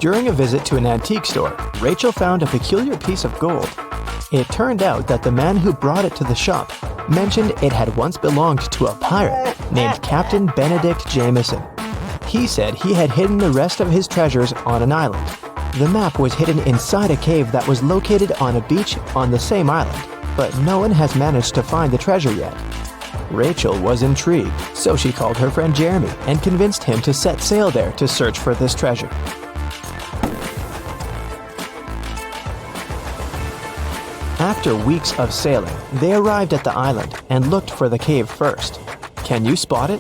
During a visit to an antique store, Rachel found a peculiar piece of gold. It turned out that the man who brought it to the shop mentioned it had once belonged to a pirate named Captain Benedict Jameson. He said he had hidden the rest of his treasures on an island. The map was hidden inside a cave that was located on a beach on the same island, but no one has managed to find the treasure yet. Rachel was intrigued, so she called her friend Jeremy and convinced him to set sail there to search for this treasure. After weeks of sailing, they arrived at the island and looked for the cave first. Can you spot it?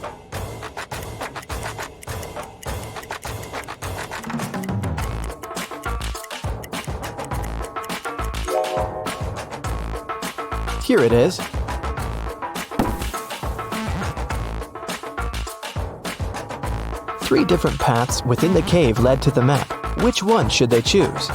Here it is. Three different paths within the cave led to the map. Which one should they choose?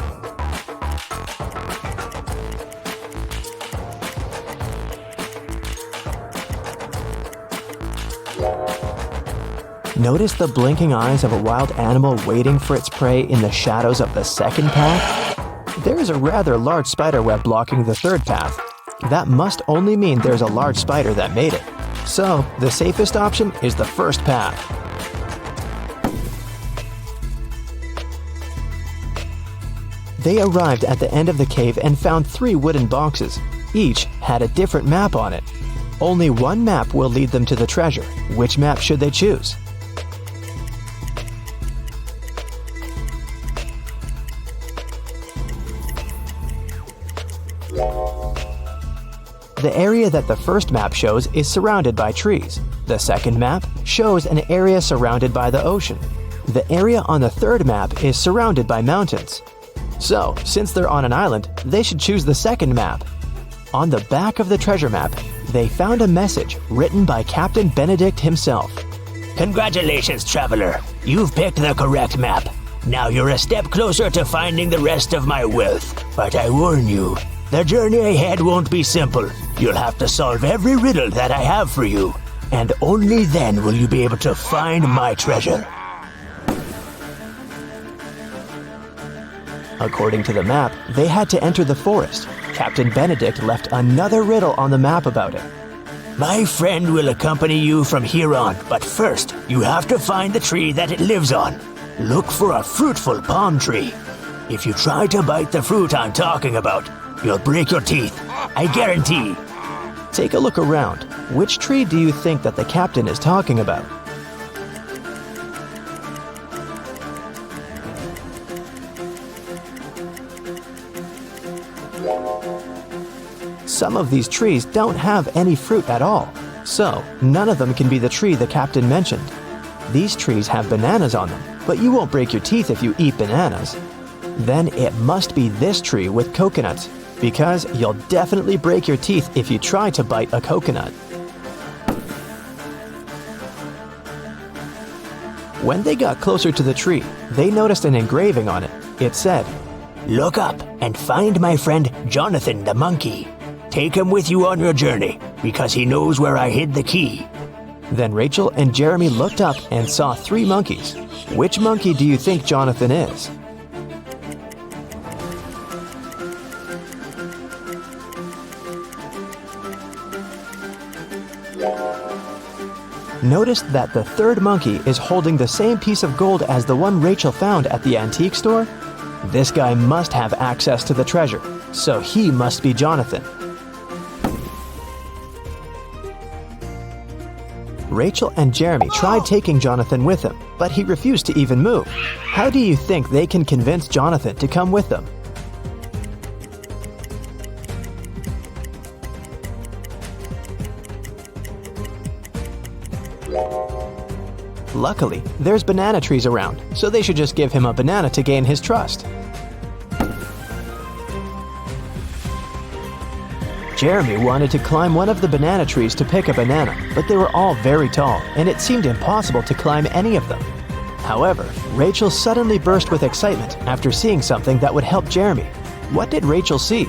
Notice the blinking eyes of a wild animal waiting for its prey in the shadows of the second path? There is a rather large spider web blocking the third path. That must only mean there's a large spider that made it. So, the safest option is the first path. They arrived at the end of the cave and found 3 wooden boxes. Each had a different map on it. Only one map will lead them to the treasure. Which map should they choose? The area that the first map shows is surrounded by trees. The second map shows an area surrounded by the ocean. The area on the third map is surrounded by mountains. So, since they're on an island, they should choose the second map. On the back of the treasure map, they found a message written by Captain Benedict himself. Congratulations, traveler. You've picked the correct map. Now you're a step closer to finding the rest of my wealth. But I warn you, the journey ahead won't be simple. You'll have to solve every riddle that I have for you. And only then will you be able to find my treasure. According to the map, they had to enter the forest. Captain Benedict left another riddle on the map about it. My friend will accompany you from here on, but first, you have to find the tree that it lives on. Look for a fruitful palm tree. If you try to bite the fruit I'm talking about, you'll break your teeth. I guarantee. Take a look around. Which tree do you think that the captain is talking about? Some of these trees don't have any fruit at all, so none of them can be the tree the captain mentioned. These trees have bananas on them, but you won't break your teeth if you eat bananas. Then it must be this tree with coconuts, because you'll definitely break your teeth if you try to bite a coconut. When they got closer to the tree, they noticed an engraving on it. It said, "Look up and find my friend Jonathan the monkey. Take him with you on your journey, because he knows where I hid the key." Then Rachel and Jeremy looked up and saw 3 monkeys. Which monkey do you think Jonathan is? Notice that the third monkey is holding the same piece of gold as the one Rachel found at the antique store. This guy must have access to the treasure, so he must be Jonathan. Rachel and Jeremy tried taking Jonathan with them, but he refused to even move. How do you think they can convince Jonathan to come with them? Luckily, there's banana trees around, so they should just give him a banana to gain his trust. Jeremy wanted to climb one of the banana trees to pick a banana, but they were all very tall, and it seemed impossible to climb any of them. However, Rachel suddenly burst with excitement after seeing something that would help Jeremy. What did Rachel see?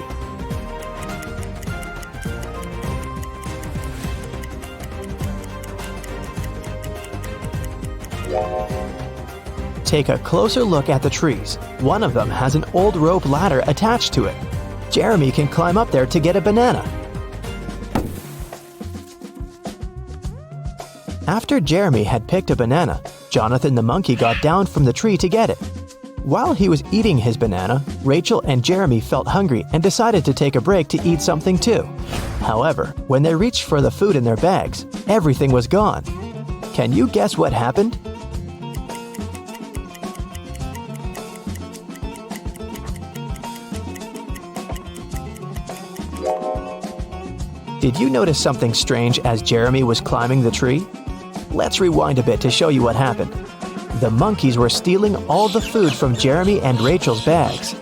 Take a closer look at the trees. One of them has an old rope ladder attached to it. Jeremy can climb up there to get a banana. After Jeremy had picked a banana, Jonathan the monkey got down from the tree to get it. While he was eating his banana, Rachel and Jeremy felt hungry and decided to take a break to eat something too. However, when they reached for the food in their bags, everything was gone. Can you guess what happened? Did you notice something strange as Jeremy was climbing the tree? Let's rewind a bit to show you what happened. The monkeys were stealing all the food from Jeremy and Rachel's bags.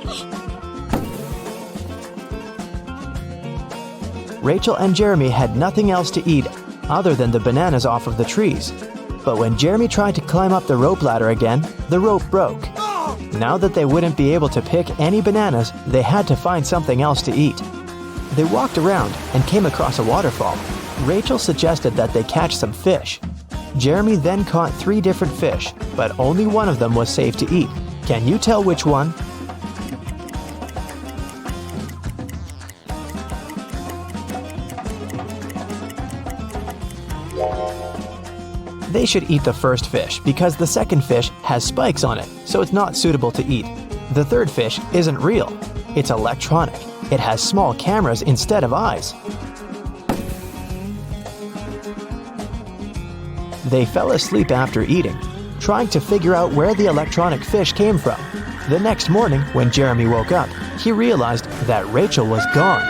Rachel and Jeremy had nothing else to eat other than the bananas off of the trees. But when Jeremy tried to climb up the rope ladder again, the rope broke. Now that they wouldn't be able to pick any bananas, they had to find something else to eat. They walked around and came across a waterfall. Rachel suggested that they catch some fish. Jeremy then caught 3 different fish, but only one of them was safe to eat. Can you tell which one? They should eat the first fish because the second fish has spikes on it, so it's not suitable to eat. The third fish isn't real. It's electronic. It has small cameras instead of eyes. They fell asleep after eating, trying to figure out where the electronic fish came from. The next morning, when Jeremy woke up, he realized that Rachel was gone.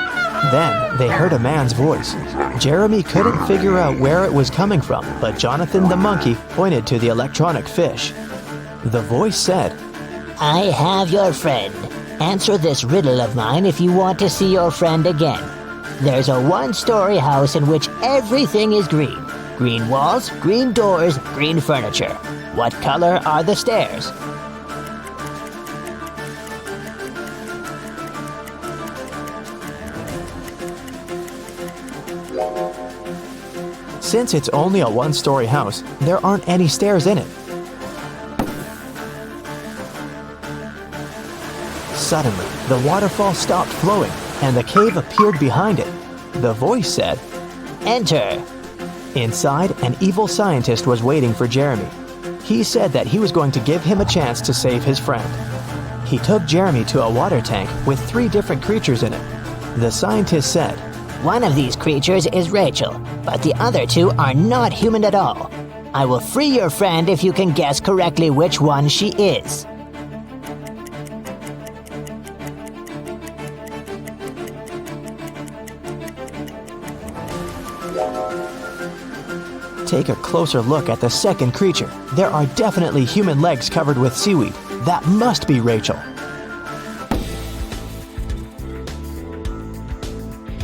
Then they heard a man's voice. Jeremy couldn't figure out where it was coming from, but Jonathan the monkey pointed to the electronic fish. The voice said, I have your friend. Answer this riddle of mine if you want to see your friend again. There's a one-story house in which everything is green. Green walls, green doors, green furniture. What color are the stairs? Since it's only a one-story house, there aren't any stairs in it. Suddenly, the waterfall stopped flowing, and the cave appeared behind it. The voice said, Enter. Inside, an evil scientist was waiting for Jeremy. He said that he was going to give him a chance to save his friend. He took Jeremy to a water tank with 3 different creatures in it. The scientist said, One of these creatures is Rachel, but the other 2 are not human at all. I will free your friend if you can guess correctly which one she is. Take a closer look at the second creature. There are definitely human legs covered with seaweed. That must be Rachel.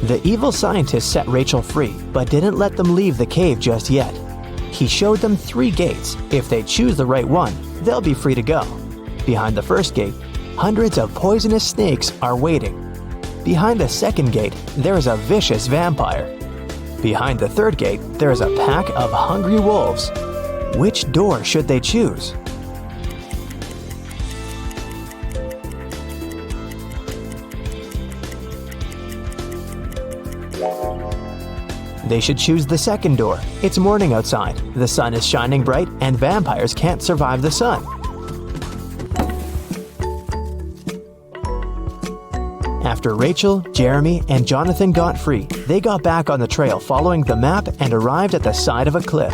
The evil scientist set Rachel free, but didn't let them leave the cave just yet. He showed them 3 gates. If they choose the right one, they'll be free to go. Behind the first gate, hundreds of poisonous snakes are waiting. Behind the second gate, there is a vicious vampire. Behind the third gate, there is a pack of hungry wolves. Which door should they choose? They should choose the second door. It's morning outside, the sun is shining bright, and vampires can't survive the sun. After Rachel, Jeremy, and Jonathan got free, they got back on the trail following the map and arrived at the side of a cliff.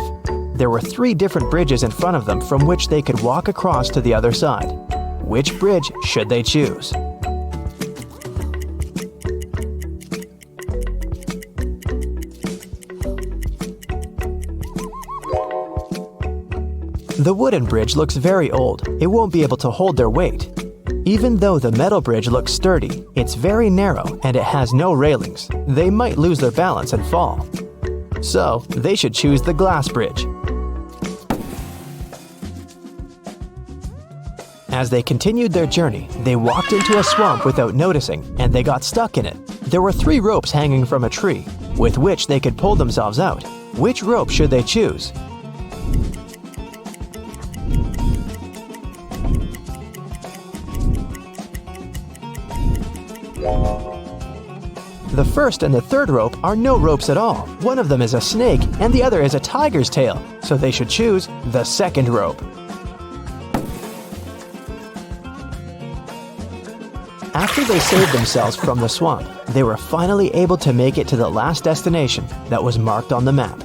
There were 3 different bridges in front of them from which they could walk across to the other side. Which bridge should they choose? The wooden bridge looks very old. It won't be able to hold their weight. Even though the metal bridge looks sturdy, it's very narrow and it has no railings. They might lose their balance and fall. So, they should choose the glass bridge. As they continued their journey, they walked into a swamp without noticing, and they got stuck in it. There were 3 ropes hanging from a tree, with which they could pull themselves out. Which rope should they choose? The first and the third rope are no ropes at all. One of them is a snake and the other is a tiger's tail, so they should choose the second rope. After they saved themselves from the swamp, they were finally able to make it to the last destination that was marked on the map.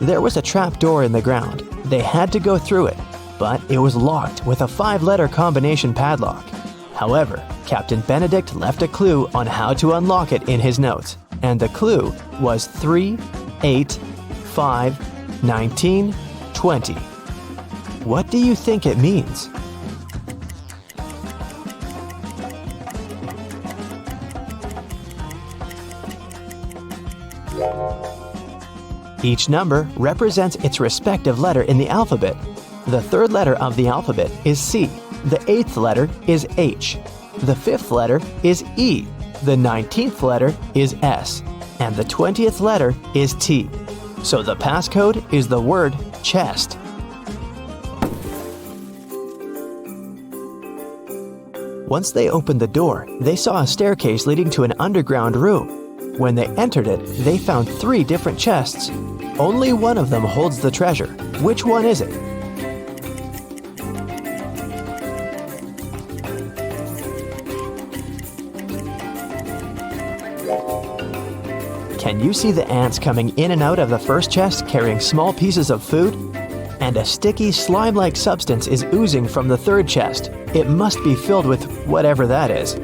There was a trap door in the ground. They had to go through it, but it was locked with a 5-letter combination padlock. However, Captain Benedict left a clue on how to unlock it in his notes, and the clue was 3, 8, 5, 19, 20. What do you think it means? Each number represents its respective letter in the alphabet. The third letter of the alphabet is C. The 8th letter is H. The 5th letter is E. The 19th letter is S. And the 20th letter is T. So the passcode is the word chest. Once they opened the door, they saw a staircase leading to an underground room. When they entered it, they found 3 different chests. Only one of them holds the treasure. Which one is it? Can you see the ants coming in and out of the first chest carrying small pieces of food? And a sticky, slime-like substance is oozing from the third chest. It must be filled with whatever that is.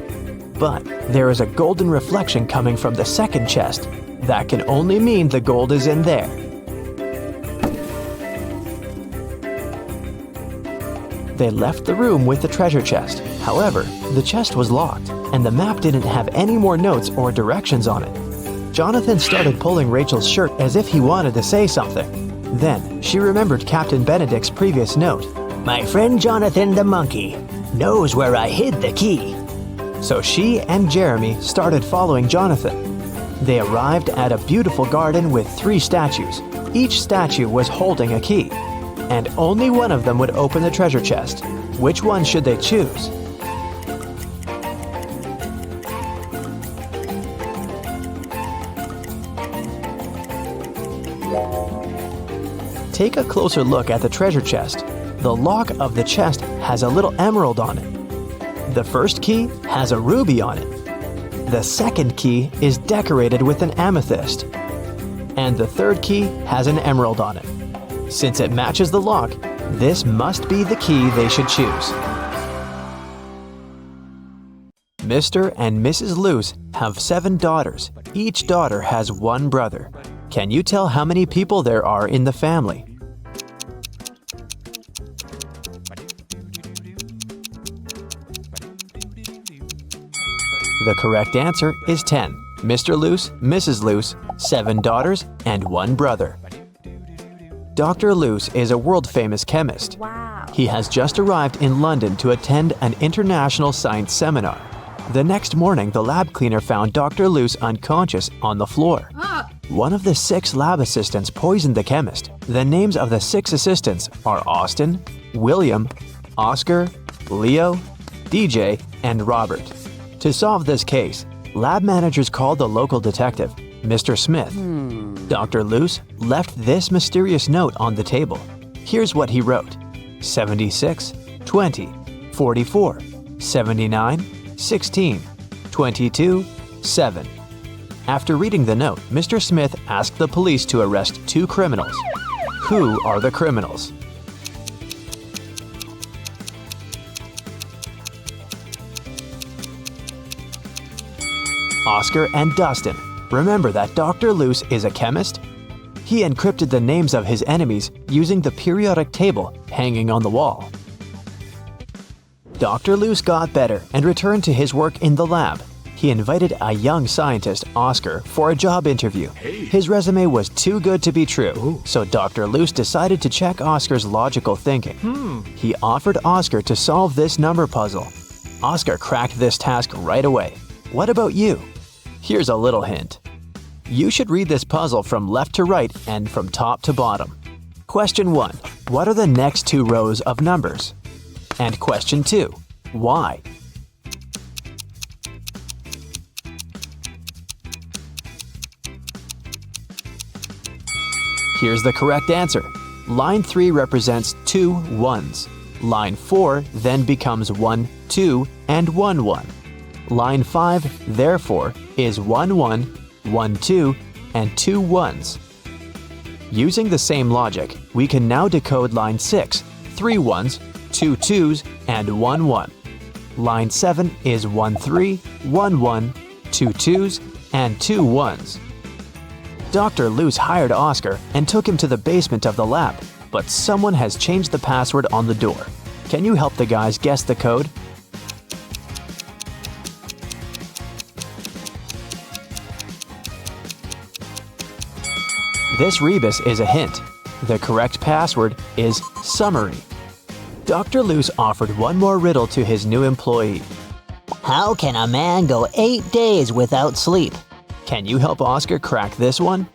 But there is a golden reflection coming from the second chest. That can only mean the gold is in there. They left the room with the treasure chest. However, the chest was locked, and the map didn't have any more notes or directions on it. Jonathan started pulling Rachel's shirt as if he wanted to say something. Then, she remembered Captain Benedict's previous note. My friend Jonathan the monkey knows where I hid the key. So she and Jeremy started following Jonathan. They arrived at a beautiful garden with 3 statues. Each statue was holding a key, and only one of them would open the treasure chest. Which one should they choose? Take a closer look at the treasure chest. The lock of the chest has a little emerald on it. The first key has a ruby on it. The second key is decorated with an amethyst. And the third key has an emerald on it. Since it matches the lock, this must be the key they should choose. Mr. and Mrs. Luce have 7 daughters. Each daughter has 1 brother. Can you tell how many people there are in the family? The correct answer is 10. Mr. Luce, Mrs. Luce, 7 daughters, and 1 brother. Dr. Luce is a world-famous chemist. Wow. He has just arrived in London to attend an international science seminar. The next morning, the lab cleaner found Dr. Luce unconscious on the floor. One of the 6 lab assistants poisoned the chemist. The names of the 6 assistants are Austin, William, Oscar, Leo, DJ, and Robert. To solve this case, lab managers called the local detective, Mr. Smith. Dr. Luce left this mysterious note on the table. Here's what he wrote: 76, 20, 44, 79, 16, 22, 7. After reading the note, Mr. Smith asked the police to arrest 2 criminals. Who are the criminals? Oscar and Dustin. Remember that Dr. Luce is a chemist? He encrypted the names of his enemies using the periodic table hanging on the wall. Dr. Luce got better and returned to his work in the lab. He invited a young scientist, Oscar, for a job interview. His resume was too good to be true, so Dr. Luce decided to check Oscar's logical thinking. He offered Oscar to solve this number puzzle. Oscar cracked this task right away. What about you? Here's a little hint. You should read this puzzle from left to right and from top to bottom. Question 1. What are the next 2 rows of numbers? And question 2. Why? Here's the correct answer. Line 3 represents 2 1s. Line 4 then becomes 1 2 and 1 1. Line 5, therefore, is 1 1, 1 2, and 2 1s. Using the same logic, we can now decode line 6, 3 1s, 2 2s, and 1 1. Line 7 is 1 3, 1 1, 2 2s, and 2 1s. Dr. Luce hired Oscar and took him to the basement of the lab, but someone has changed the password on the door. Can you help the guys guess the code? This rebus is a hint. The correct password is summary. Dr. Luce offered one more riddle to his new employee. How can a man go 8 days without sleep? Can you help Oscar crack this one?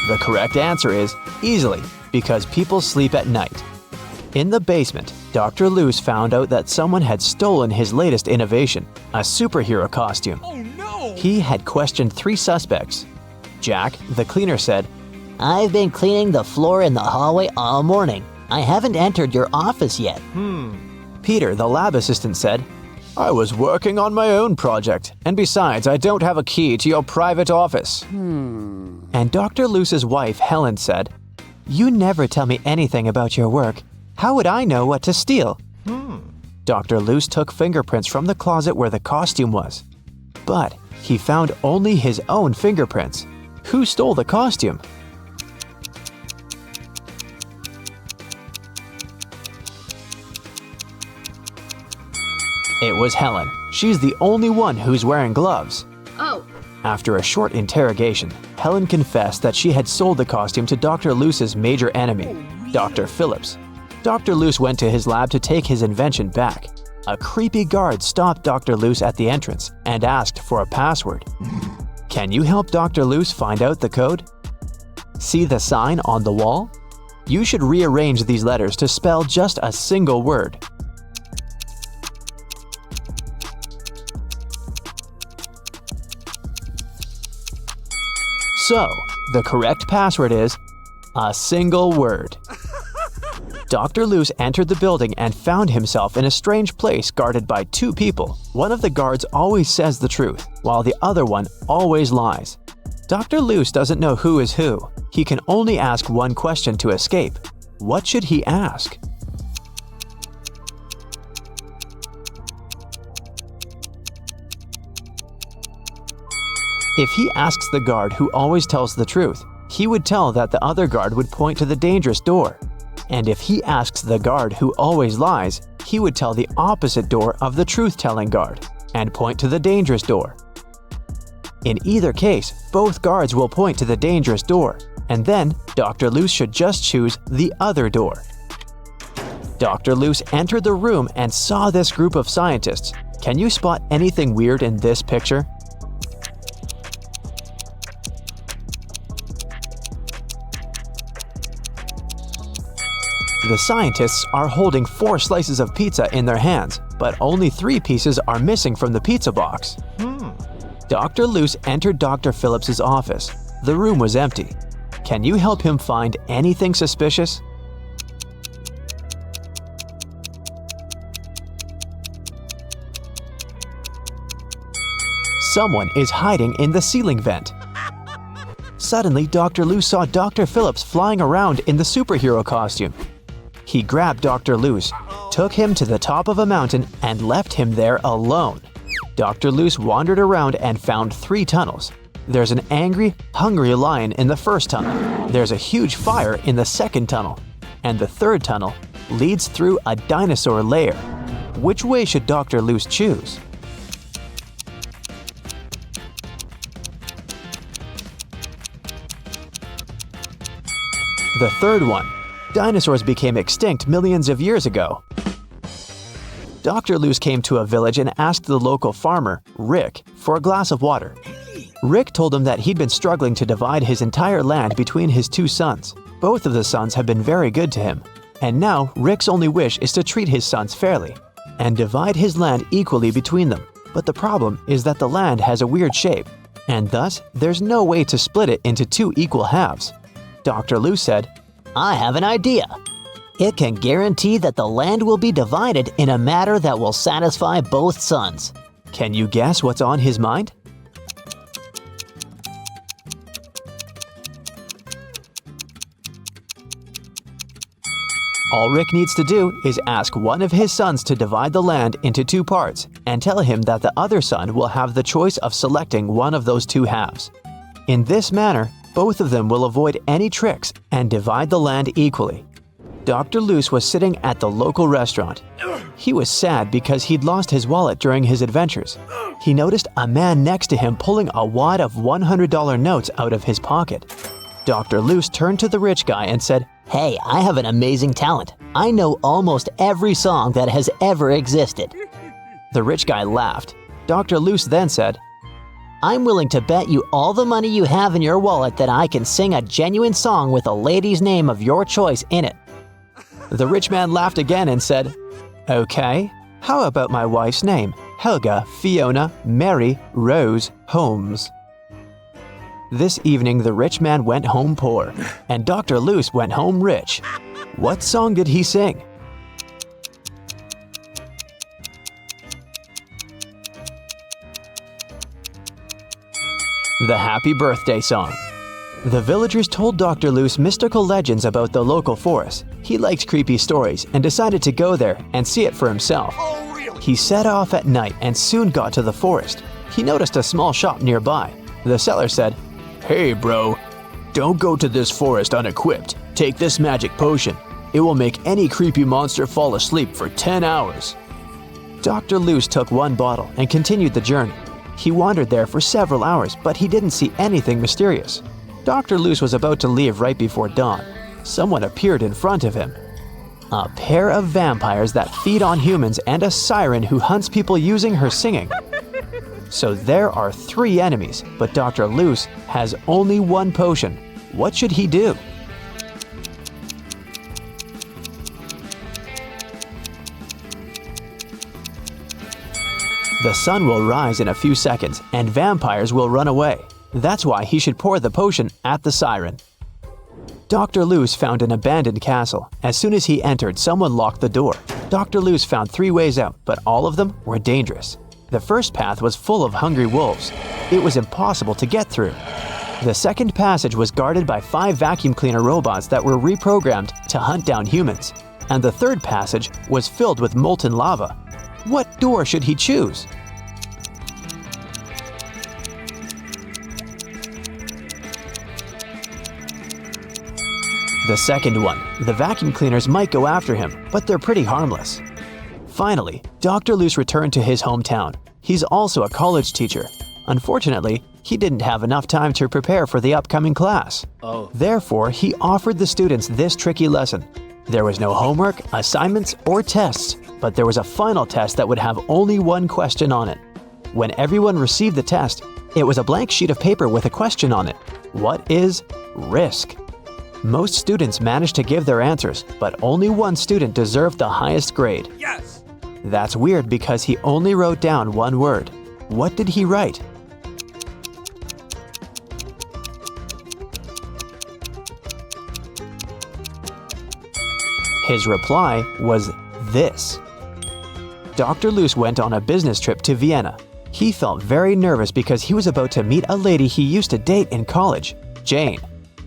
The correct answer is easily, because people sleep at night. In the basement, Dr. Luce found out that someone had stolen his latest innovation, a superhero costume. Oh no! He had questioned 3 suspects. Jack, the cleaner, said, I've been cleaning the floor in the hallway all morning. I haven't entered your office yet. Peter, the lab assistant, said, I was working on my own project, and besides, I don't have a key to your private office. And Dr. Luce's wife, Helen, said, You never tell me anything about your work. How would I know what to steal? Dr. Luce took fingerprints from the closet where the costume was. But he found only his own fingerprints. Who stole the costume? It was Helen. She's the only one who's wearing gloves. Oh. After a short interrogation, Helen confessed that she had sold the costume to Dr. Luce's major enemy, Dr. Phillips. Dr. Luce went to his lab to take his invention back. A creepy guard stopped Dr. Luce at the entrance and asked for a password. Can you help Dr. Luce find out the code? See the sign on the wall? You should rearrange these letters to spell just a single word. So, the correct password is a single word. Dr. Luce entered the building and found himself in a strange place guarded by 2 people. One of the guards always says the truth, while the other one always lies. Dr. Luce doesn't know who is who. He can only ask one question to escape. What should he ask? If he asks the guard who always tells the truth, he would tell that the other guard would point to the dangerous door. And if he asks the guard who always lies, he would tell the opposite door of the truth-telling guard and point to the dangerous door. In either case, both guards will point to the dangerous door, and then Dr. Luce should just choose the other door. Dr. Luce entered the room and saw this group of scientists. Can you spot anything weird in this picture? The scientists are holding 4 slices of pizza in their hands, but only 3 pieces are missing from the pizza box. Dr. Luce entered Dr. Phillips's office. The room was empty. Can you help him find anything suspicious? Someone is hiding in the ceiling vent. Suddenly, Dr. Luce saw Dr. Phillips flying around in the superhero costume. He grabbed Dr. Luce, took him to the top of a mountain, and left him there alone. Dr. Luce wandered around and found 3 tunnels. There's an angry, hungry lion in the first tunnel. There's a huge fire in the second tunnel. And the third tunnel leads through a dinosaur lair. Which way should Dr. Luce choose? The third one. Dinosaurs became extinct millions of years ago. Dr. Luce came to a village and asked the local farmer, Rick, for a glass of water. Rick told him that he'd been struggling to divide his entire land between his 2 sons. Both of the sons have been very good to him. And now, Rick's only wish is to treat his sons fairly and divide his land equally between them. But the problem is that the land has a weird shape, and thus there's no way to split it into two equal halves. Dr. Lou said, I have an idea. It can guarantee that the land will be divided in a manner that will satisfy both sons. Can you guess what's on his mind? All Rick needs to do is ask one of his sons to divide the land into two parts and tell him that the other son will have the choice of selecting one of those two halves. In this manner, both of them will avoid any tricks and divide the land equally. Dr. Luce was sitting at the local restaurant. He was sad because he'd lost his wallet during his adventures. He noticed a man next to him pulling a wad of $100 notes out of his pocket. Dr. Luce turned to the rich guy and said, Hey, I have an amazing talent. I know almost every song that has ever existed. The rich guy laughed. Dr. Luce then said, I'm willing to bet you all the money you have in your wallet that I can sing a genuine song with a lady's name of your choice in it. The rich man laughed again and said, Okay, how about my wife's name? Helga Fiona Mary Rose Holmes. This evening, the rich man went home poor, and Dr. Luce went home rich. What song did he sing? The Happy Birthday Song. The villagers told Dr. Luce mystical legends about the local forest. He liked creepy stories and decided to go there and see it for himself. He set off at night and soon got to the forest. He noticed a small shop nearby. The seller said, Hey bro, don't go to this forest unequipped. Take this magic potion. It will make any creepy monster fall asleep for 10 hours. Dr. Luce took one bottle and continued the journey. He wandered there for several hours, but he didn't see anything mysterious. Dr. Luce was about to leave right before dawn. Someone appeared in front of him. A pair of vampires that feed on humans and a siren who hunts people using her singing. So there are 3 enemies, but Dr. Luce has only one potion. What should he do? The sun will rise in a few seconds and vampires will run away. That's why he should pour the potion at the siren. Dr. Luce found an abandoned castle. As soon as he entered, someone locked the door. Dr. Luce found 3 ways out, but all of them were dangerous. The first path was full of hungry wolves. It was impossible to get through. The second passage was guarded by 5 vacuum cleaner robots that were reprogrammed to hunt down humans. And the third passage was filled with molten lava. What door should he choose? The second one. The vacuum cleaners might go after him, but they're pretty harmless. Finally, Dr. Luce returned to his hometown. He's also a college teacher. Unfortunately, he didn't have enough time to prepare for the upcoming class. Therefore, he offered the students this tricky lesson. There was no homework, assignments, or tests, but there was a final test that would have only one question on it. When everyone received the test, it was a blank sheet of paper with a question on it. What is risk? Most students managed to give their answers, but only one student deserved the highest grade. Yes! That's weird because he only wrote down one word. What did he write? His reply was this. Dr. Luce went on a business trip to Vienna. He felt very nervous because he was about to meet a lady he used to date in college, Jane.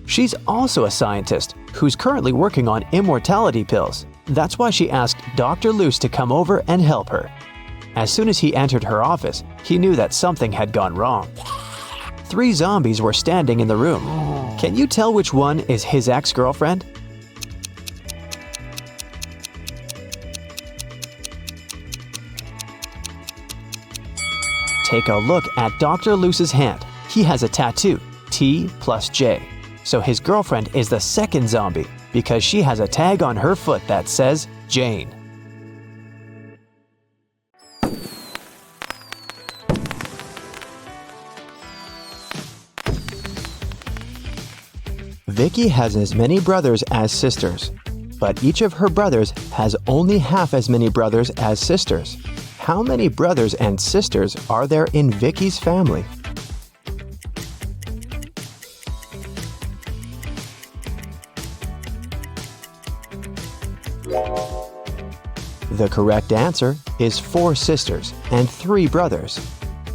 She's also a scientist who's currently working on immortality pills. That's why she asked Dr. Luce to come over and help her. As soon as he entered her office, he knew that something had gone wrong. 3 zombies were standing in the room. Can you tell which one is his ex-girlfriend? Take a look at Dr. Luce's hand. He has a tattoo, T plus J. So his girlfriend is the second zombie because she has a tag on her foot that says Jane. Vicky has as many brothers as sisters, but each of her brothers has only half as many brothers as sisters. How many brothers and sisters are there in Vicky's family? The correct answer is 4 sisters and 3 brothers.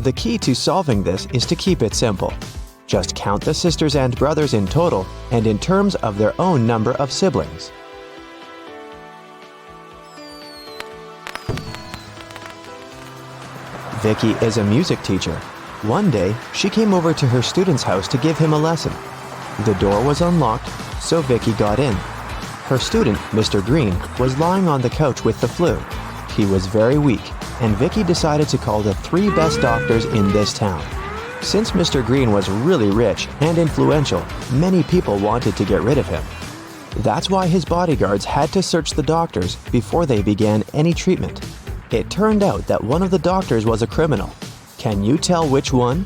The key to solving this is to keep it simple. Just count the sisters and brothers in total and in terms of their own number of siblings. Vicky is a music teacher. One day, she came over to her student's house to give him a lesson. The door was unlocked, so Vicky got in. Her student, Mr. Green, was lying on the couch with the flu. He was very weak, and Vicky decided to call the 3 best doctors in this town. Since Mr. Green was really rich and influential, many people wanted to get rid of him. That's why his bodyguards had to search the doctors before they began any treatment. It turned out that one of the doctors was a criminal. Can you tell which one?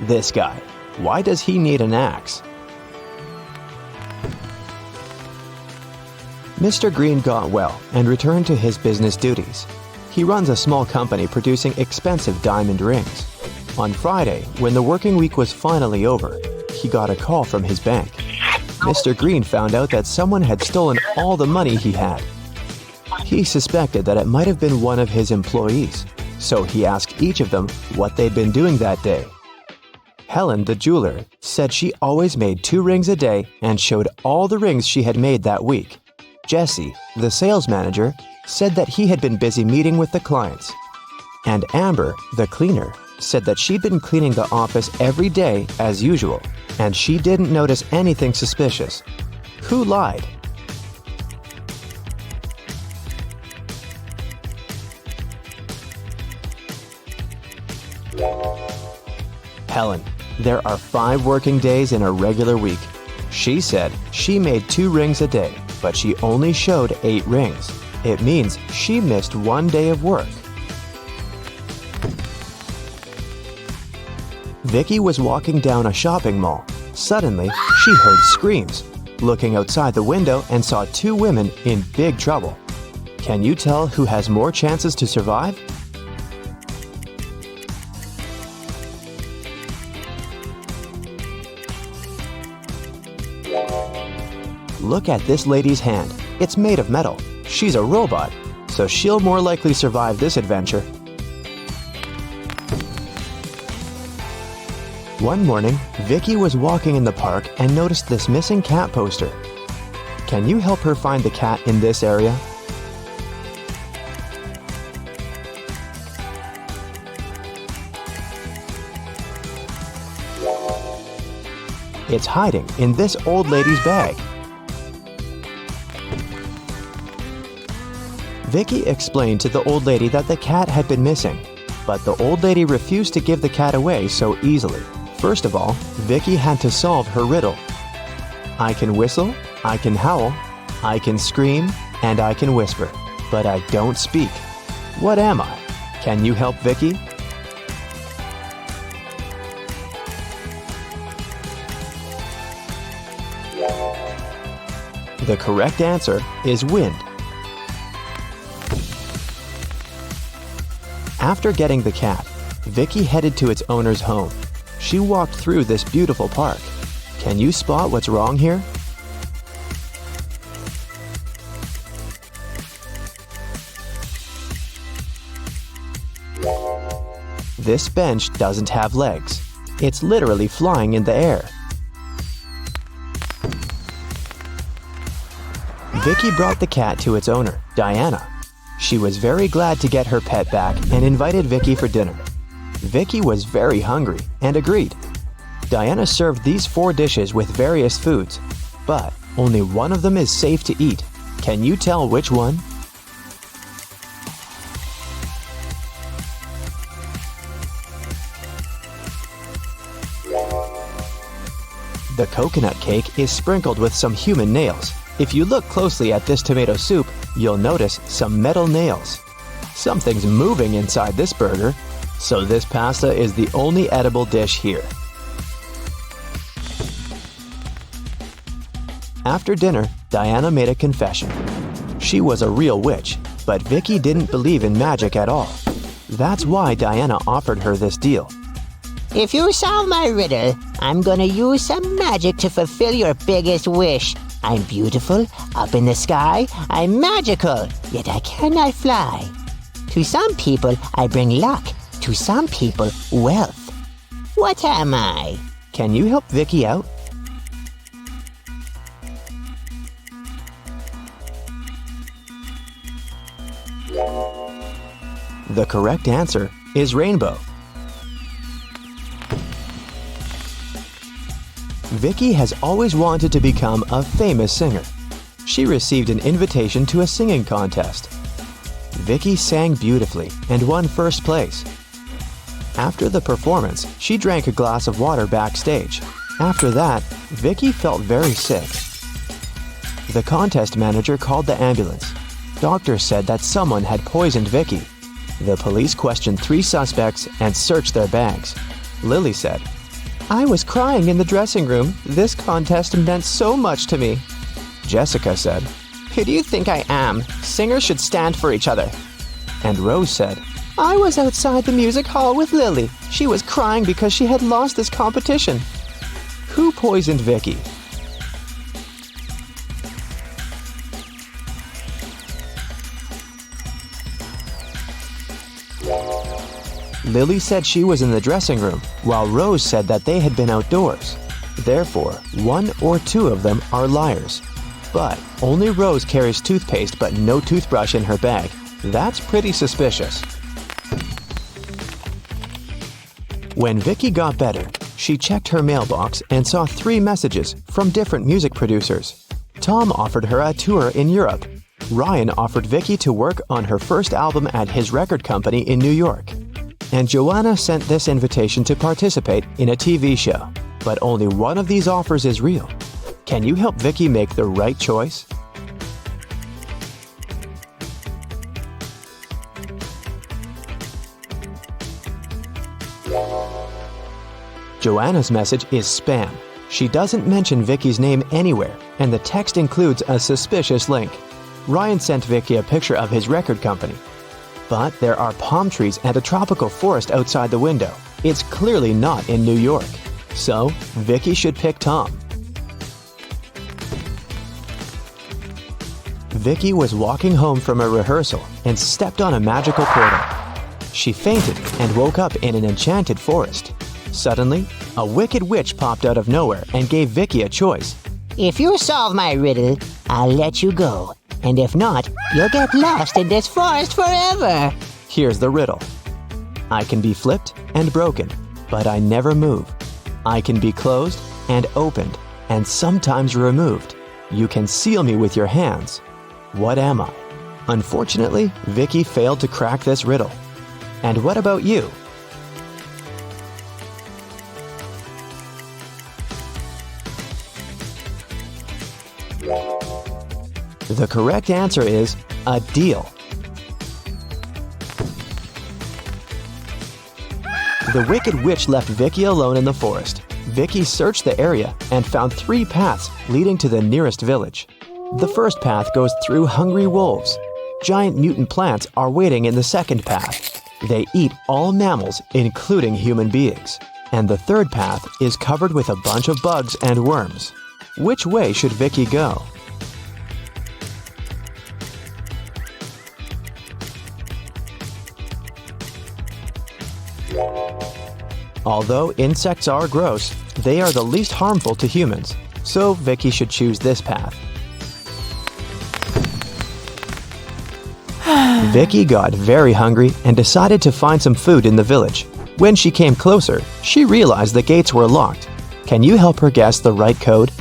This guy. Why does he need an axe? Mr. Green got well and returned to his business duties. He runs a small company producing expensive diamond rings. On Friday, when the working week was finally over, he got a call from his bank. Mr. Green found out that someone had stolen all the money he had. He suspected that it might have been one of his employees, so he asked each of them what they'd been doing that day. Helen, the jeweler, said she always made 2 rings a day and showed all the rings she had made that week. Jesse, the sales manager, said that he had been busy meeting with the clients. And Amber, the cleaner, said that she'd been cleaning the office every day as usual, and she didn't notice anything suspicious. Who lied? Helen. There are 5 working days in a regular week. She said she made 2 rings a day, but she only showed 8 rings. It means she missed 1 day of work. Vicky was walking down a shopping mall. Suddenly, she heard screams. Looking outside the window and saw 2 women in big trouble. Can you tell who has more chances to survive? Look at this lady's hand. It's made of metal. She's a robot, so she'll more likely survive this adventure. One morning, Vicky was walking in the park and noticed this missing cat poster. Can you help her find the cat in this area? It's hiding in this old lady's bag. Vicky explained to the old lady that the cat had been missing, but the old lady refused to give the cat away so easily. First of all, Vicky had to solve her riddle. I can whistle, I can howl, I can scream, and I can whisper, but I don't speak. What am I? Can you help Vicky? The correct answer is wind. After getting the cat, Vicky headed to its owner's home. She walked through this beautiful park. Can you spot what's wrong here? This bench doesn't have legs. It's literally flying in the air. Vicky brought the cat to its owner, Diana. She was very glad to get her pet back and invited Vicky for dinner. Vicky was very hungry and agreed. Diana served these 4 dishes with various foods, but only one of them is safe to eat. Can you tell which one? The coconut cake is sprinkled with some human nails. If you look closely at this tomato soup, you'll notice some metal nails. Something's moving inside this burger, so this pasta is the only edible dish here. After dinner, Diana made a confession. She was a real witch, but Vicky didn't believe in magic at all. That's why Diana offered her this deal. If you solve my riddle, I'm gonna use some magic to fulfill your biggest wish. I'm beautiful, up in the sky, I'm magical, yet I cannot fly. To some people, I bring luck. To some people, wealth. What am I? Can you help Vicky out? The correct answer is rainbow. Vicky has always wanted to become a famous singer. She received an invitation to a singing contest. Vicky sang beautifully and won first place. After the performance, she drank a glass of water backstage. After that, Vicky felt very sick. The contest manager called the ambulance. Doctors said that someone had poisoned Vicky. The police questioned 3 suspects and searched their bags. Lily said, "I was crying in the dressing room. This contest meant so much to me." Jessica said, "Who do you think I am? Singers should stand for each other." And Rose said, "I was outside the music hall with Lily. She was crying because she had lost this competition." Who poisoned Vicky? Lily said she was in the dressing room, while Rose said that they had been outdoors. Therefore, 1 or 2 of them are liars. But only Rose carries toothpaste but no toothbrush in her bag. That's pretty suspicious. When Vicky got better, she checked her mailbox and saw 3 messages from different music producers. Tom offered her a tour in Europe. Ryan offered Vicky to work on her first album at his record company in New York. And Joanna sent this invitation to participate in a TV show. But only one of these offers is real. Can you help Vicky make the right choice? Joanna's message is spam. She doesn't mention Vicky's name anywhere, and the text includes a suspicious link. Ryan sent Vicky a picture of his record company. But there are palm trees and a tropical forest outside the window. It's clearly not in New York. So, Vicky should pick Tom. Vicky was walking home from a rehearsal and stepped on a magical portal. She fainted and woke up in an enchanted forest. Suddenly, a wicked witch popped out of nowhere and gave Vicky a choice. If you solve my riddle, I'll let you go. And if not, you'll get lost in this forest forever. Here's the riddle. I can be flipped and broken, but I never move. I can be closed and opened, and sometimes removed. You can seal me with your hands. What am I? Unfortunately, Vicky failed to crack this riddle. And what about you? The correct answer is a deal. The wicked witch left Vicky alone in the forest. Vicky searched the area and found 3 paths leading to the nearest village. The first path goes through hungry wolves. Giant mutant plants are waiting in the second path. They eat all mammals, including human beings. And the third path is covered with a bunch of bugs and worms. Which way should Vicky go? Although insects are gross, they are the least harmful to humans, so Vicky should choose this path. Vicky got very hungry and decided to find some food in the village. When she came closer, she realized the gates were locked. Can you help her guess the right code?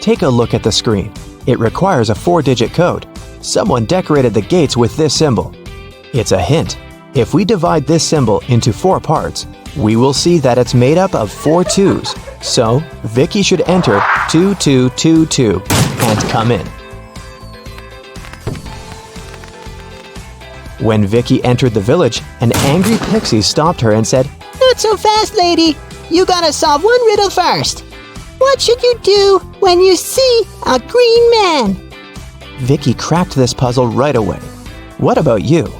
Take a look at the screen. It requires a 4-digit code. Someone decorated the gates with this symbol. It's a hint. If we divide this symbol into 4 parts, we will see that it's made up of 4 2s. So, Vicky should enter 2222 and come in. When Vicky entered the village, an angry pixie stopped her and said, Not so fast, lady. You gotta solve one riddle first. What should you do when you see a green man? Vicky cracked this puzzle right away. What about you?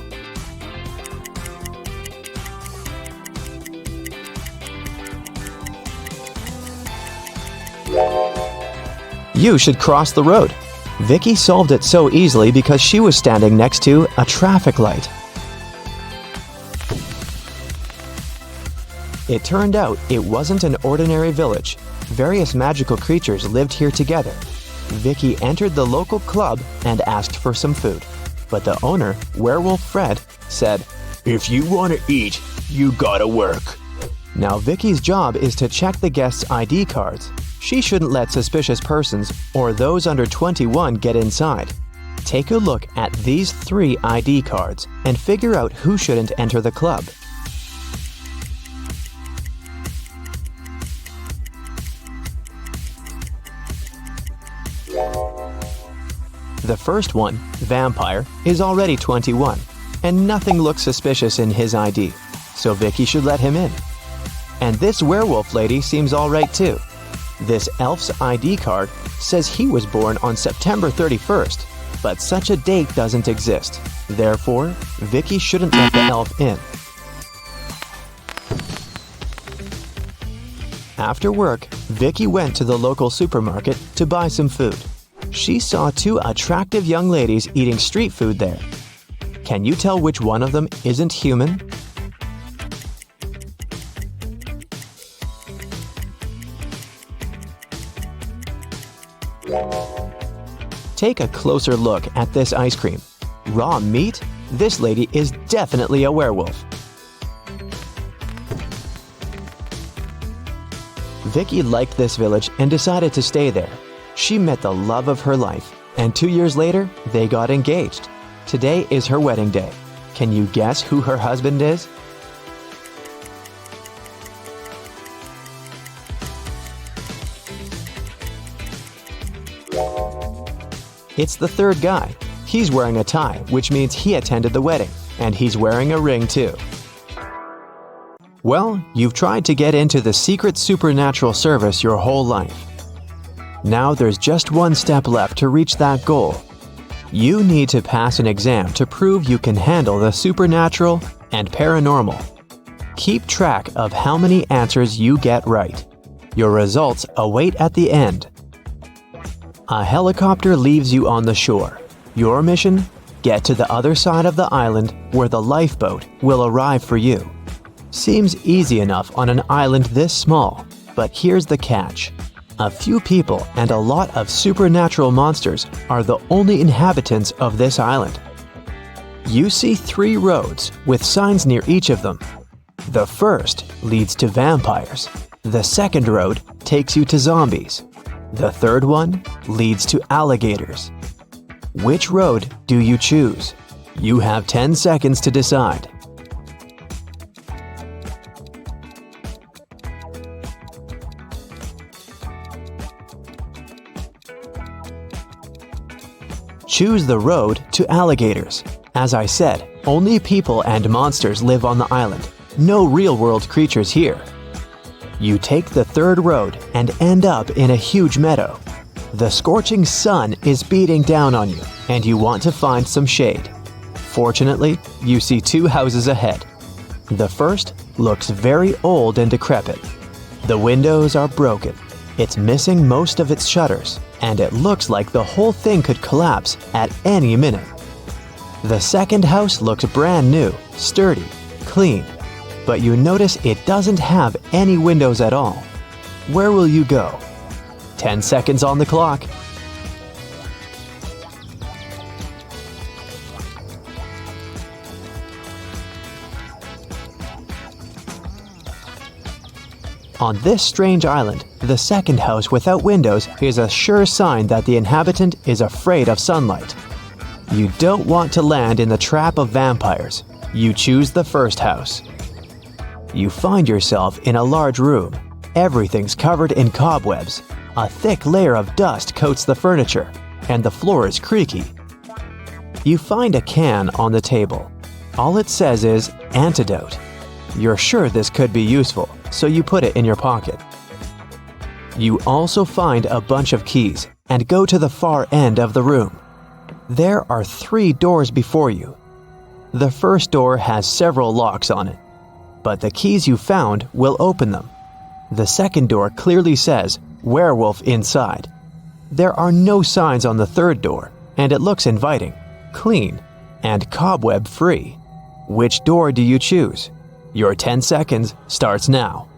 You should cross the road. Vicky solved it so easily because she was standing next to a traffic light. It turned out it wasn't an ordinary village. Various magical creatures lived here together. Vicky entered the local club and asked for some food. But the owner, Werewolf Fred, said, If you want to eat, you gotta work. Now Vicky's job is to check the guests' ID cards. She shouldn't let suspicious persons or those under 21 get inside. Take a look at these 3 ID cards and figure out who shouldn't enter the club. The first one, Vampire, is already 21, and nothing looks suspicious in his ID, so Vicky should let him in. And this werewolf lady seems alright too. This elf's ID card says he was born on September 31st, but such a date doesn't exist. Therefore, Vicky shouldn't let the elf in. After work, Vicky went to the local supermarket to buy some food. She saw 2 attractive young ladies eating street food there. Can you tell which one of them isn't human? Take a closer look at this ice cream. Raw meat? This lady is definitely a werewolf. Vicky liked this village and decided to stay there. She met the love of her life, and 2 years later, they got engaged. Today is her wedding day. Can you guess who her husband is? It's the third guy. He's wearing a tie, which means he attended the wedding, and he's wearing a ring too. Well, you've tried to get into the secret supernatural service your whole life. Now there's just one step left to reach that goal. You need to pass an exam to prove you can handle the supernatural and paranormal. Keep track of how many answers you get right. Your results await at the end. A helicopter leaves you on the shore. Your mission? Get to the other side of the island where the lifeboat will arrive for you. Seems easy enough on an island this small, but here's the catch. A few people and a lot of supernatural monsters are the only inhabitants of this island. You see 3 roads with signs near each of them. The first leads to vampires. The second road takes you to zombies. The third one leads to alligators. Which road do you choose? You have 10 seconds to decide. Choose the road to alligators. As I said, only people and monsters live on the island. No real-world creatures here. You take the third road and end up in a huge meadow. The scorching sun is beating down on you, and you want to find some shade. Fortunately, you see 2 houses ahead. The first looks very old and decrepit. The windows are broken. It's missing most of its shutters, and it looks like the whole thing could collapse at any minute. The second house looks brand new, sturdy, clean, but you notice it doesn't have any windows at all. Where will you go? 10 seconds on the clock. On this strange island, the second house without windows is a sure sign that the inhabitant is afraid of sunlight. You don't want to land in the trap of vampires. You choose the first house. You find yourself in a large room. Everything's covered in cobwebs. A thick layer of dust coats the furniture, and the floor is creaky. You find a can on the table. All it says is antidote. You're sure this could be useful, so you put it in your pocket. You also find a bunch of keys and go to the far end of the room. There are 3 doors before you. The first door has several locks on it, but the keys you found will open them. The second door clearly says werewolf inside. There are no signs on the third door, and it looks inviting, clean, and cobweb-free. Which door do you choose? Your 10 seconds starts now.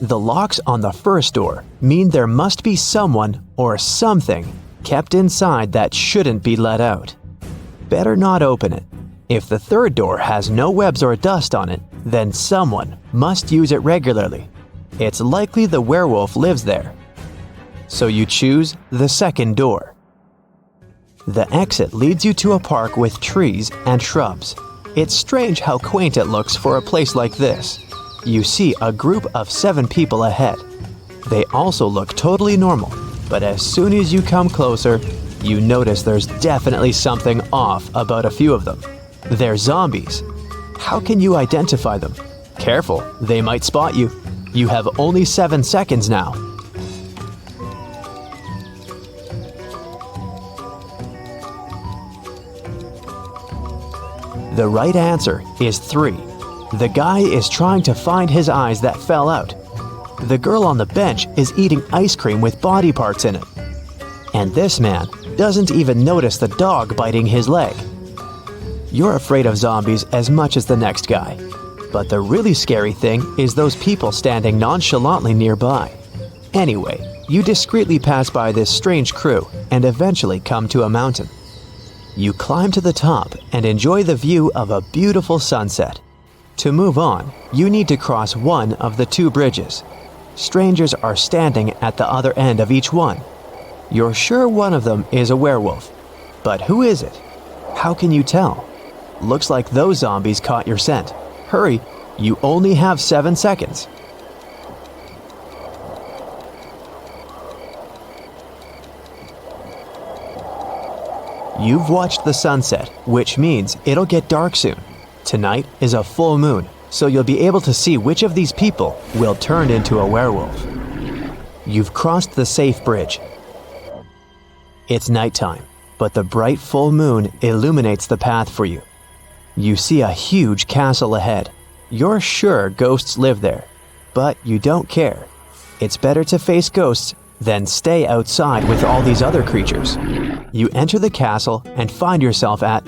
The locks on the first door mean there must be someone or something kept inside that shouldn't be let out. Better not open it. If the third door has no webs or dust on it, then someone must use it regularly. It's likely the werewolf lives there. So you choose the second door. The exit leads you to a park with trees and shrubs. It's strange how quaint it looks for a place like this. You see a group of 7 people ahead. They also look totally normal, but as soon as you come closer, you notice there's definitely something off about a few of them. They're zombies. How can you identify them? Careful, they might spot you. You have only 7 seconds now. The right answer is 3. The guy is trying to find his eyes that fell out. The girl on the bench is eating ice cream with body parts in it. And this man doesn't even notice the dog biting his leg. You're afraid of zombies as much as the next guy. But the really scary thing is those people standing nonchalantly nearby. Anyway, you discreetly pass by this strange crew and eventually come to a mountain. You climb to the top and enjoy the view of a beautiful sunset. To move on, you need to cross one of the 2 bridges. Strangers are standing at the other end of each one. You're sure one of them is a werewolf. But who is it? How can you tell? Looks like those zombies caught your scent. Hurry, you only have 7 seconds. You've watched the sunset, which means it'll get dark soon. Tonight is a full moon, so you'll be able to see which of these people will turn into a werewolf. You've crossed the safe bridge. It's nighttime, but the bright full moon illuminates the path for you. You see a huge castle ahead. You're sure ghosts live there, but you don't care. It's better to face ghosts than stay outside with all these other creatures. You enter the castle and find yourself at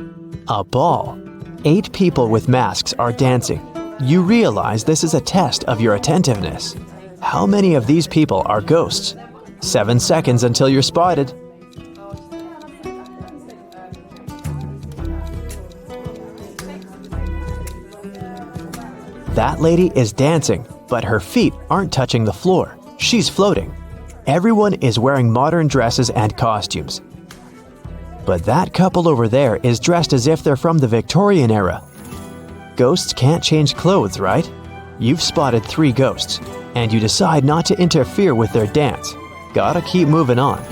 a ball. 8 people with masks are dancing. You realize this is a test of your attentiveness. How many of these people are ghosts? 7 seconds until you're spotted. That lady is dancing, but her feet aren't touching the floor. She's floating. Everyone is wearing modern dresses and costumes. But that couple over there is dressed as if they're from the Victorian era. Ghosts can't change clothes, right? You've spotted 3 ghosts, and you decide not to interfere with their dance. Gotta keep moving on.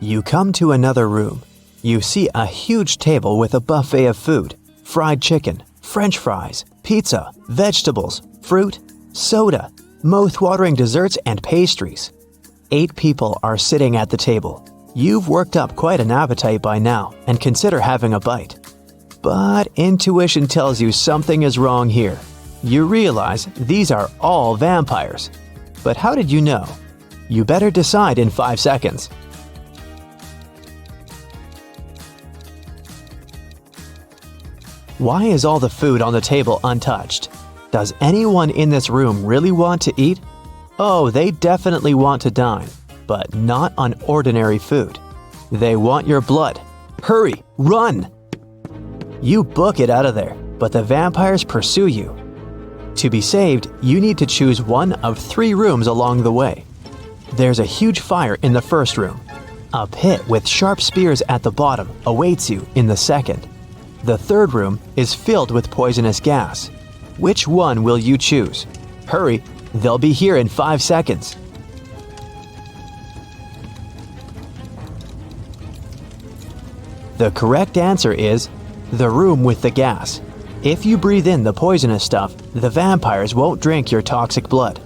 You come to another room. You see a huge table with a buffet of food. Fried chicken, French fries, pizza, vegetables, fruit, soda, mouth-watering desserts and pastries. 8 people are sitting at the table. You've worked up quite an appetite by now and consider having a bite. But intuition tells you something is wrong here. You realize these are all vampires. But how did you know? You better decide in 5 seconds. Why is all the food on the table untouched? Does anyone in this room really want to eat? Oh, they definitely want to dine, but not on ordinary food. They want your blood. Hurry, run! You book it out of there, but the vampires pursue you. To be saved, you need to choose one of 3 rooms along the way. There's a huge fire in the first room. A pit with sharp spears at the bottom awaits you in the second. The third room is filled with poisonous gas. Which one will you choose? Hurry, They'll be here in 5 seconds. The correct answer is the room with the gas. If you breathe in the poisonous stuff, the vampires won't drink your toxic blood.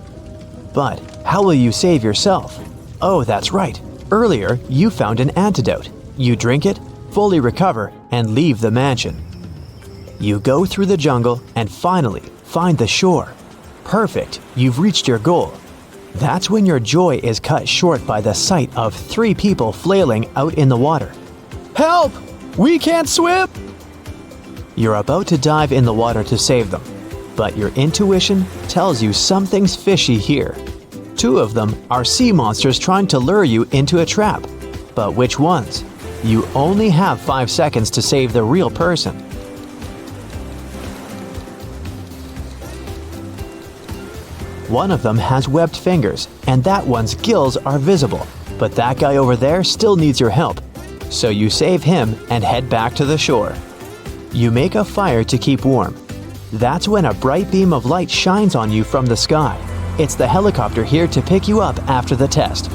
But how will you save yourself? Oh, that's right. Earlier, you found an antidote. You drink it, fully recover, and leave the mansion. You go through the jungle and finally find the shore. Perfect, you've reached your goal. That's when your joy is cut short by the sight of 3 people flailing out in the water. Help! We can't swim! You're about to dive in the water to save them, but your intuition tells you something's fishy here. 2 of them are sea monsters trying to lure you into a trap. But which ones? You only have 5 seconds to save the real person. One of them has webbed fingers, and that one's gills are visible. But that guy over there still needs your help. So you save him and head back to the shore. You make a fire to keep warm. That's when a bright beam of light shines on you from the sky. It's the helicopter here to pick you up after the test.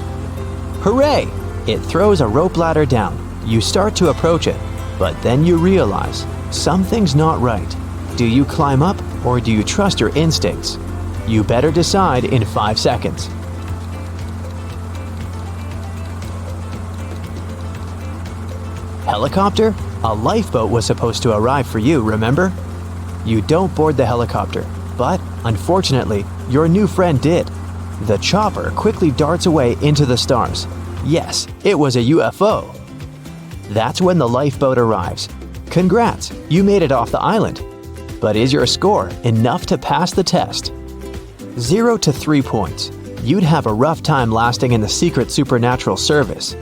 Hooray! It throws a rope ladder down. You start to approach it, but then you realize something's not right. Do you climb up or do you trust your instincts? You better decide in 5 seconds. Helicopter? A lifeboat was supposed to arrive for you, remember? You don't board the helicopter, but unfortunately, your new friend did. The chopper quickly darts away into the stars. Yes, it was a UFO. That's when the lifeboat arrives. Congrats, you made it off the island. But is your score enough to pass the test? 0 to 3 points. You'd have a rough time lasting in the secret supernatural service.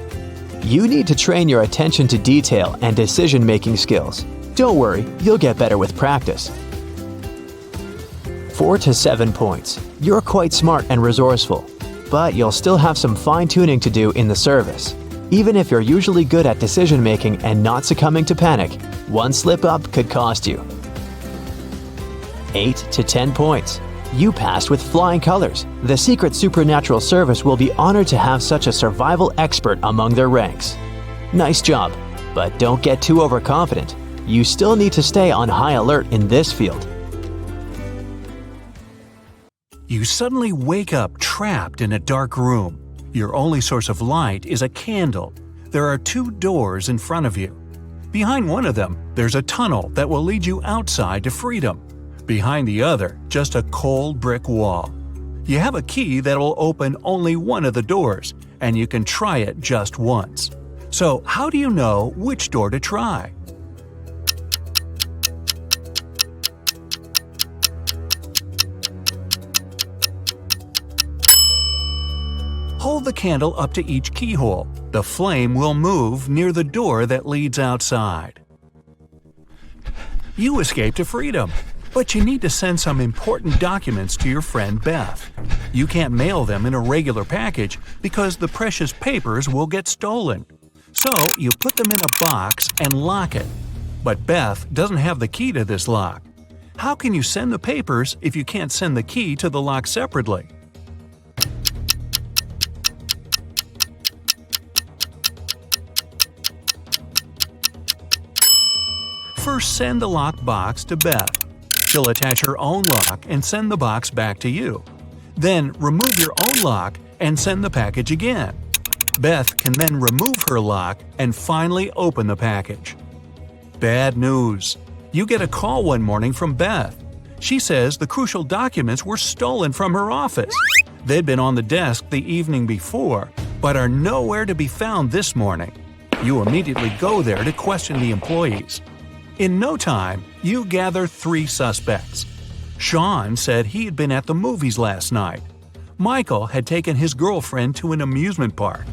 You need to train your attention to detail and decision-making skills. Don't worry, you'll get better with practice. 4 to 7 points. You're quite smart and resourceful, but you'll still have some fine-tuning to do in the service. Even if you're usually good at decision-making and not succumbing to panic, one slip-up could cost you. 8 to 10 points. You passed with flying colors. The Secret Supernatural Service will be honored to have such a survival expert among their ranks. Nice job, but don't get too overconfident. You still need to stay on high alert in this field. You suddenly wake up trapped in a dark room. Your only source of light is a candle. There are 2 doors in front of you. Behind one of them, there's a tunnel that will lead you outside to freedom. Behind the other, just a cold brick wall. You have a key that will open only one of the doors, and you can try it just once. So how do you know which door to try? Hold the candle up to each keyhole. The flame will move near the door that leads outside. You escape to freedom. But you need to send some important documents to your friend Beth. You can't mail them in a regular package because the precious papers will get stolen. So you put them in a box and lock it. But Beth doesn't have the key to this lock. How can you send the papers if you can't send the key to the lock separately? First, send the locked box to Beth. She'll attach her own lock and send the box back to you. Then remove your own lock and send the package again. Beth can then remove her lock and finally open the package. Bad news. You get a call one morning from Beth. She says the crucial documents were stolen from her office. They'd been on the desk the evening before, but are nowhere to be found this morning. You immediately go there to question the employees. In no time, you gather 3 suspects. Sean said he had been at the movies last night. Michael had taken his girlfriend to an amusement park.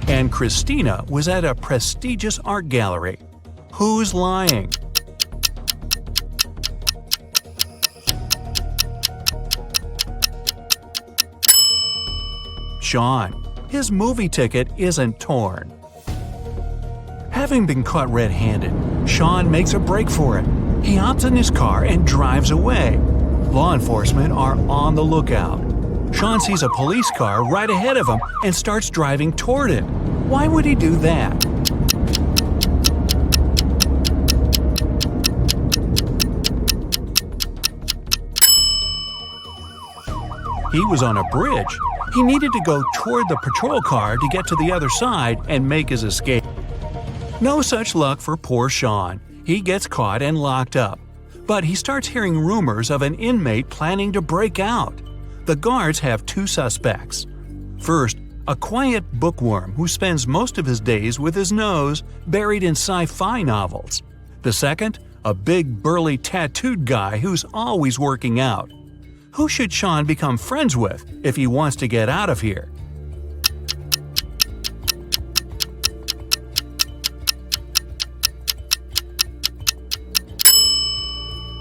And Christina was at a prestigious art gallery. Who's lying? Sean. His movie ticket isn't torn. Having been caught red-handed, Sean makes a break for it. He hops in his car and drives away. Law enforcement are on the lookout. Sean sees a police car right ahead of him and starts driving toward it. Why would he do that? He was on a bridge. He needed to go toward the patrol car to get to the other side and make his escape. No such luck for poor Sean. He gets caught and locked up. But he starts hearing rumors of an inmate planning to break out. The guards have two suspects. First, a quiet bookworm who spends most of his days with his nose buried in sci-fi novels. The second, a big burly tattooed guy who's always working out. Who should Sean become friends with if he wants to get out of here?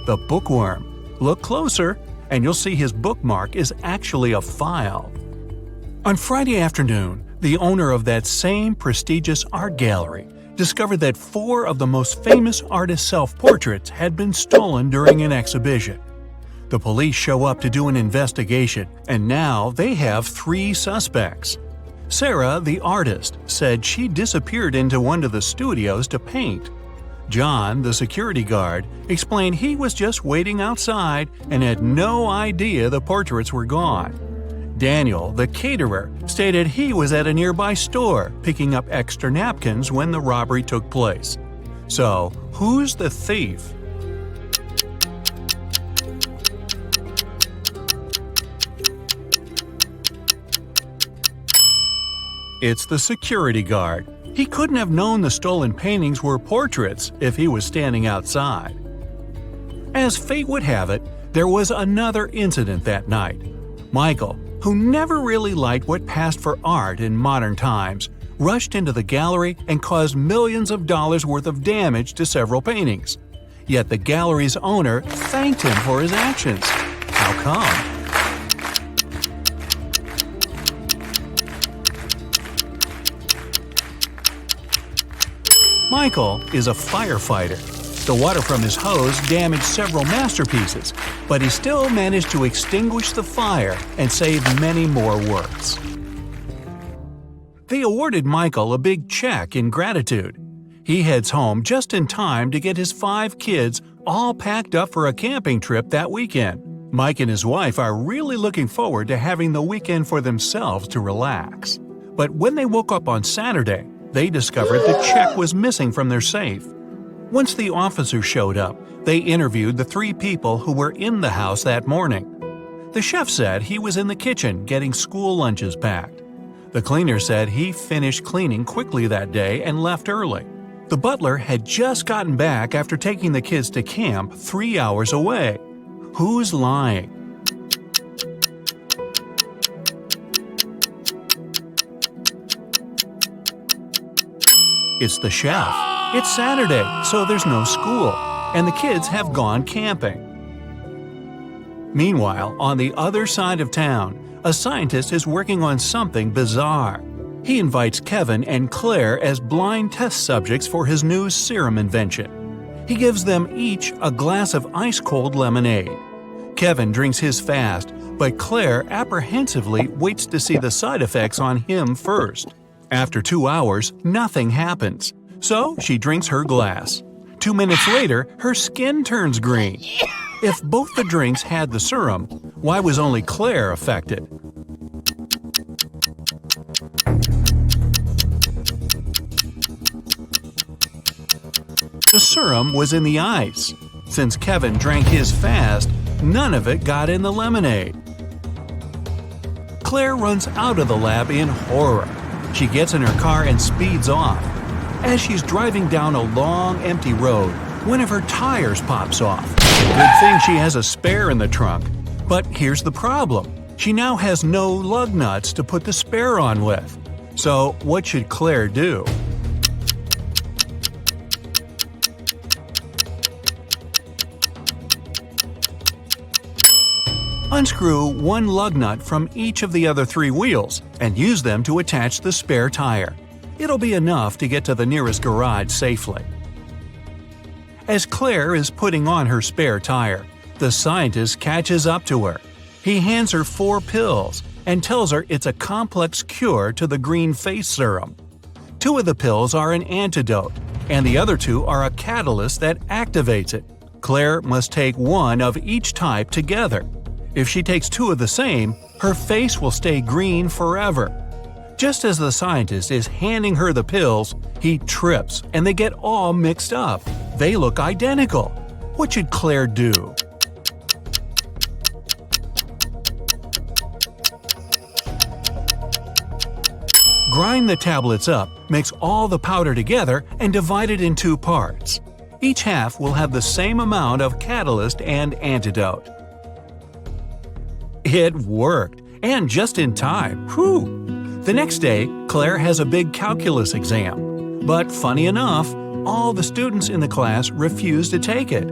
The bookworm. Look closer, and you'll see his bookmark is actually a file. On Friday afternoon, the owner of that same prestigious art gallery discovered that 4 of the most famous artists' self-portraits had been stolen during an exhibition. The police show up to do an investigation, and now they have 3 suspects. Sarah, the artist, said she disappeared into one of the studios to paint. John, the security guard, explained he was just waiting outside and had no idea the portraits were gone. Daniel, the caterer, stated he was at a nearby store picking up extra napkins when the robbery took place. So, who's the thief? It's the security guard. He couldn't have known the stolen paintings were portraits if he was standing outside. As fate would have it, there was another incident that night. Michael, who never really liked what passed for art in modern times, rushed into the gallery and caused millions of dollars worth of damage to several paintings. Yet the gallery's owner thanked him for his actions. How come? Michael is a firefighter. The water from his hose damaged several masterpieces, but he still managed to extinguish the fire and save many more works. They awarded Michael a big check in gratitude. He heads home just in time to get his 5 kids all packed up for a camping trip that weekend. Mike and his wife are really looking forward to having the weekend for themselves to relax. But when they woke up on Saturday, they discovered the check was missing from their safe. Once the officers showed up, they interviewed the 3 people who were in the house that morning. The chef said he was in the kitchen getting school lunches packed. The cleaner said he finished cleaning quickly that day and left early. The butler had just gotten back after taking the kids to camp 3 hours away. Who's lying? It's the chef. It's Saturday, so there's no school, and the kids have gone camping. Meanwhile, on the other side of town, a scientist is working on something bizarre. He invites Kevin and Claire as blind test subjects for his new serum invention. He gives them each a glass of ice-cold lemonade. Kevin drinks his fast, but Claire apprehensively waits to see the side effects on him first. After 2 hours, nothing happens, so she drinks her glass. 2 minutes later, her skin turns green. If both the drinks had the serum, why was only Claire affected? The serum was in the ice. Since Kevin drank his fast, none of it got in the lemonade. Claire runs out of the lab in horror. She gets in her car and speeds off. As she's driving down a long, empty road, one of her tires pops off. Good thing she has a spare in the trunk. But here's the problem. She now has no lug nuts to put the spare on with. So what should Claire do? Unscrew one lug nut from each of the other 3 wheels and use them to attach the spare tire. It'll be enough to get to the nearest garage safely. As Claire is putting on her spare tire, the scientist catches up to her. He hands her 4 pills and tells her it's a complex cure to the green face serum. 2 of the pills are an antidote, and the other 2 are a catalyst that activates it. Claire must take 1 of each type together. If she takes 2 of the same, her face will stay green forever. Just as the scientist is handing her the pills, he trips and they get all mixed up. They look identical. What should Claire do? Grind the tablets up, mix all the powder together, and divide it in 2 parts. Each half will have the same amount of catalyst and antidote. It worked, and just in time. Whew! The next day, Claire has a big calculus exam. But funny enough, all the students in the class refuse to take it.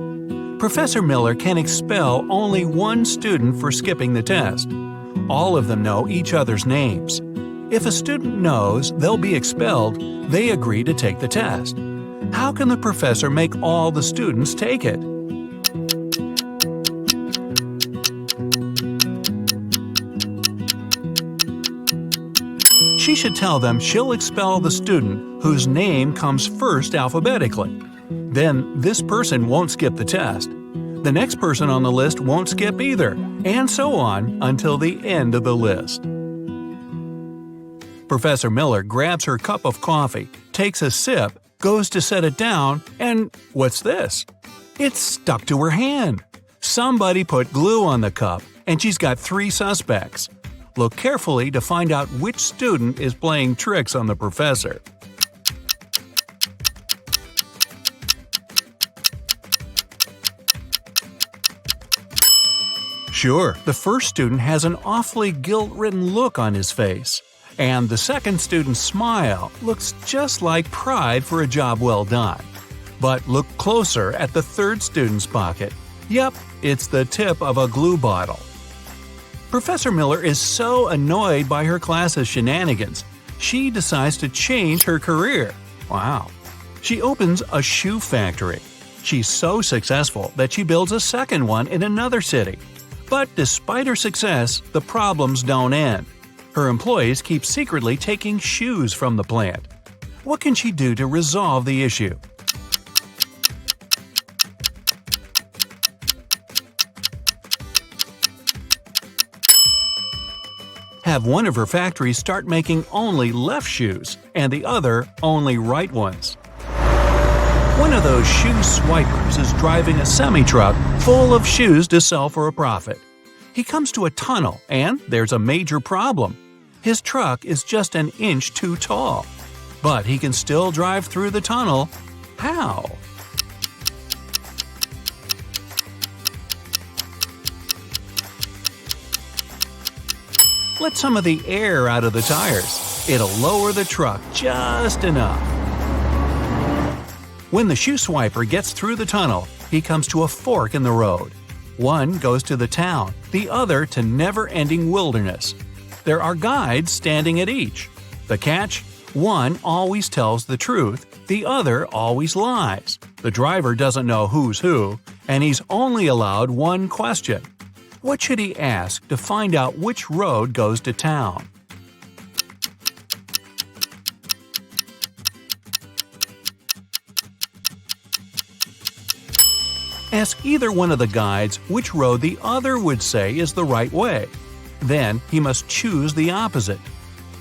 Professor Miller can expel only 1 student for skipping the test. All of them know each other's names. If a student knows they'll be expelled, they agree to take the test. How can the professor make all the students take it? She should tell them she'll expel the student whose name comes first alphabetically. Then this person won't skip the test. The next person on the list won't skip either, and so on until the end of the list. Professor Miller grabs her cup of coffee, takes a sip, goes to set it down, and what's this? It's stuck to her hand. Somebody put glue on the cup, and she's got 3 suspects. Look carefully to find out which student is playing tricks on the professor. Sure, the first student has an awfully guilt-ridden look on his face. And the second student's smile looks just like pride for a job well done. But look closer at the third student's pocket. Yep, it's the tip of a glue bottle. Professor Miller is so annoyed by her class's shenanigans, she decides to change her career. Wow. She opens a shoe factory. She's so successful that she builds a second one in another city. But despite her success, the problems don't end. Her employees keep secretly taking shoes from the plant. What can she do to resolve the issue? Have one of her factories start making only left shoes, and the other only right ones. One of those shoe swipers is driving a semi-truck full of shoes to sell for a profit. He comes to a tunnel, and there's a major problem. His truck is just an inch too tall. But he can still drive through the tunnel. How? Let some of the air out of the tires. It'll lower the truck just enough. When the shoe swiper gets through the tunnel, he comes to a fork in the road. One goes to the town, the other to never-ending wilderness. There are guides standing at each. The catch? One always tells the truth, the other always lies. The driver doesn't know who's who, and he's only allowed 1 question. What should he ask to find out which road goes to town? Ask either one of the guides which road the other would say is the right way. Then he must choose the opposite.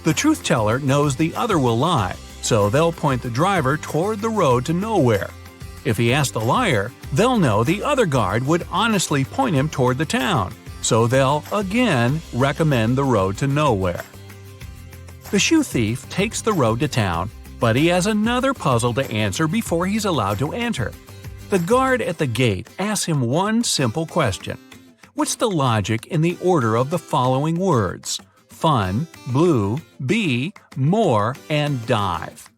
The truth teller knows the other will lie, so they'll point the driver toward the road to nowhere. If he asks the liar, they'll know the other guard would honestly point him toward the town, so they'll again recommend the road to nowhere. The shoe thief takes the road to town, but he has another puzzle to answer before he's allowed to enter. The guard at the gate asks him 1 simple question. What's the logic in the order of the following words? Fun, blue, bee, more, and dive.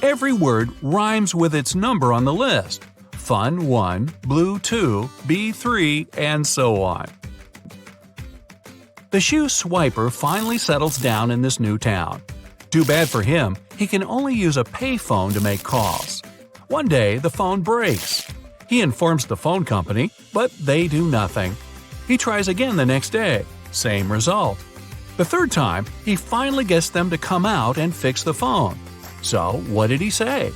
Every word rhymes with its number on the list. Fun 1, blue 2, bee 3, and so on. The shoe swiper finally settles down in this new town. Too bad for him, he can only use a payphone to make calls. One day, the phone breaks. He informs the phone company, but they do nothing. He tries again the next day, same result. The third time, he finally gets them to come out and fix the phone. So, what did he say?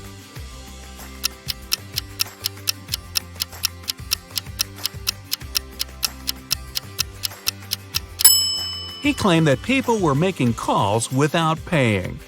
He claimed that people were making calls without paying.